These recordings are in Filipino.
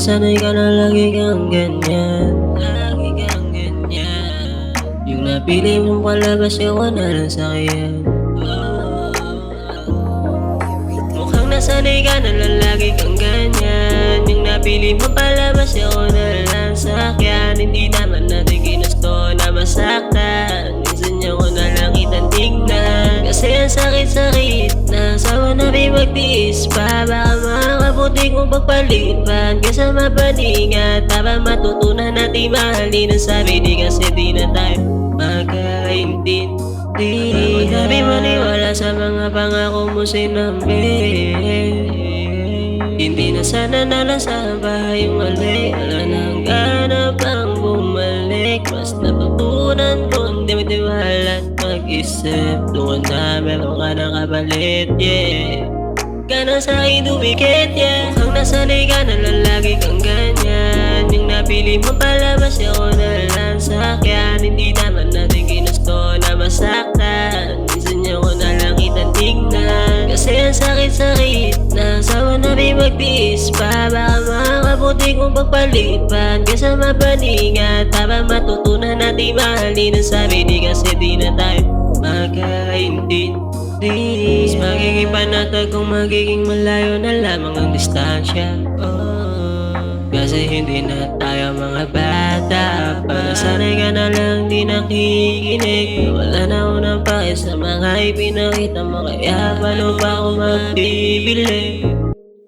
nasanay ka na lagi kang ganyan, lagi kang ganyan. Yung napili mong palabas, yawa na lang sa'kin. Mukhang nasanay ka na lang lagi kang ganyan. Yung napili mong palabas, yawa na lang sa'kin. Hindi naman natin ginusto na masaktan. Minsan niya ko na lang kitang tignan. Kasi ang sakit-sakit na sawa na may magtiis pa. Baka makakabuti kong pagpalipan kaysa mapaningat. Para matutunan natin mahalin ang sabi di kasi di na tayo magkaintindi. Sabi maniwala sa mga pangako mo sinabi. Hindi na sana nalasahan pa yung mali. Wala nang gana pang bumalik. Mas natutunan ko ang dimitiwala at mag-isip. Doon na meron ka na kapalit, yeah. Ka na sa'kin dumikit, yeah. Mukhang nasanay ka na lang lagi kang ganyan. Yung napili mo palabas, ako na lang sa'kin. Hindi naman natin ginusto na masaktan. Minsan niya ko na lang kitang tignan. Kasi ang sakit-sakit na sawa na may magtiis pa. Baka makakabuti kong pagpalipan kaysa mapaningat. Para matutunan natin mahalin ang sabi di kasi di na tayo magkaintindi. Mas magiging panatag kung magiging malayo na lamang ang distansya. Kasi hindi na tayo mga bata pa. Nasanay ka na lang di nakikinig. Wala na ako ng pake sa mga ipinakita mo. Kaya paano pa ako magbibili?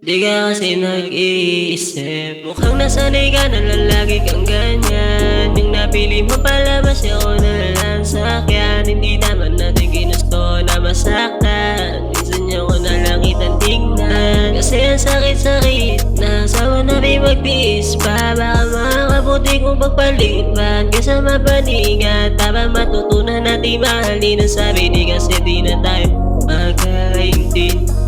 Di ka kasi nag-iisip. Mukhang nasanay ka na lang lagi kang ganyan. Yung napili mo palabas, ako na lang sa'kin. Hindi naman natin ginusto na masaktan. Minsan niya ko na lang kitang tignan. Kasi ang sakit-sakit na sawa na may magtiis pa. Baka makakabuti kong pagpalipan kaysa mapaningat. Para matutunan natin mahalin ang sabi di kasi di na tayo magkaintindi.